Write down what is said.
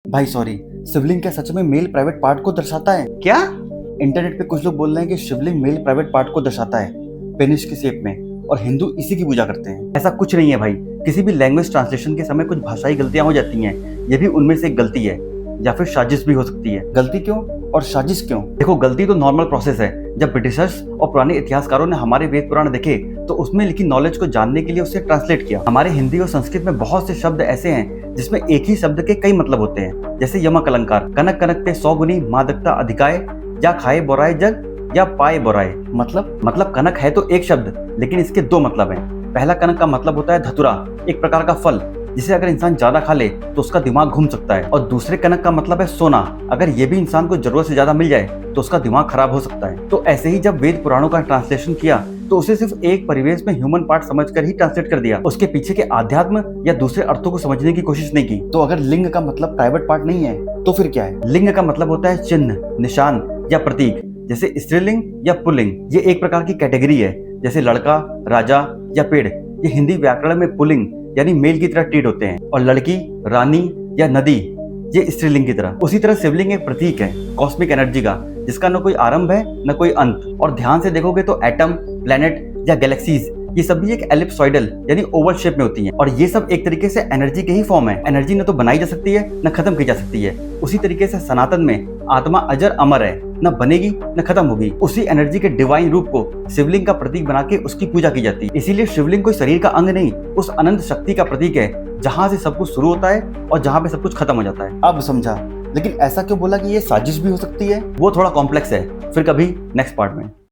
भाई सॉरी, शिवलिंग क्या सच में मेल प्राइवेट पार्ट को दर्शाता है? क्या? इंटरनेट पे कुछ लोग बोल रहे हैं कि शिवलिंग मेल प्राइवेट पार्ट को दर्शाता है, पेनिस की शेप में, और हिंदू इसी की पूजा करते हैं। ऐसा कुछ नहीं है भाई। किसी भी लैंग्वेज ट्रांसलेशन के समय कुछ भाषाई गलतियां हो जाती हैं, ये भी उनमें से एक गलती है, या फिर साजिश भी हो सकती है। गलती क्यों और साजिश क्यों? देखो, गलती तो नॉर्मल प्रोसेस है। जब ब्रिटिशर्स और पुराने इतिहासकारों ने हमारे वेद पुराण देखे तो उसमें लिखी नॉलेज को जानने के लिए उसे ट्रांसलेट किया। हमारे हिंदी और संस्कृत में बहुत से शब्द ऐसे हैं जिसमें एक ही शब्द के कई मतलब होते हैं, जैसे यमक अलंकार, कनक कनक पे 100 गुनी मादकता अधिकाय, या खाए बोराए जग, या पाए बोराए। मतलब कनक है तो एक शब्द, लेकिन इसके दो मतलब हैं। पहला कनक का मतलब होता है धतुरा, एक प्रकार का फल जिसे अगर इंसान ज्यादा खा ले तो उसका दिमाग घूम सकता है। और दूसरे कनक का मतलब है सोना, अगर ये भी इंसान को जरूरत से ज्यादा मिल जाए तो उसका दिमाग खराब हो सकता है। तो ऐसे ही जब वेद पुराणों का ट्रांसलेशन किया तो उसे सिर्फ एक परिवेश में ह्यूमन पार्ट समझकर ही ट्रांसलेट कर दिया, उसके पीछे के आध्यात्म या दूसरे अर्थों को समझने की कोशिश नहीं की। तो अगर लिंग का मतलब प्राइवेट पार्ट नहीं है तो फिर क्या है? लिंग का मतलब होता है चिन्ह, निशान या प्रतीक, जैसे स्त्रीलिंग या पुल्लिंग। ये एक प्रकार की कैटेगरी है, जैसे लड़का, राजा या पेड़। ये हिंदी व्याकरण में पुल्लिंग यानी मेल की तरह ट्रीट होते हैं, और लड़की, रानी या नदी ये स्त्रीलिंग की तरह। उसी तरह शिवलिंग एक प्रतीक है कॉस्मिक एनर्जी का, जिसका न कोई आरंभ है न कोई अंत। और ध्यान से देखोगे तो एटम, प्लेनेट या गैलेक्सीज ये सभी एक एलिप्सॉइडल यानी ओवल शेप में होती हैं, और ये सब एक तरीके से एनर्जी के ही फॉर्म है। एनर्जी न तो बनाई जा सकती है न खत्म की जा सकती है। उसी तरीके से सनातन में आत्मा अजर अमर है, न बनेगी न खत्म होगी। उसी एनर्जी के डिवाइन रूप को शिवलिंग का प्रतीक बना के उसकी पूजा की जाती है। इसीलिए शिवलिंग कोई शरीर का अंग नहीं, उस अनंत शक्ति का प्रतीक है जहाँ से सब कुछ शुरू होता है और जहाँ पे सब कुछ खत्म हो जाता है। अब समझा, लेकिन ऐसा क्यों बोला कि ये साजिश भी हो सकती है? वो थोड़ा कॉम्प्लेक्स है, फिर कभी नेक्स्ट पार्ट में।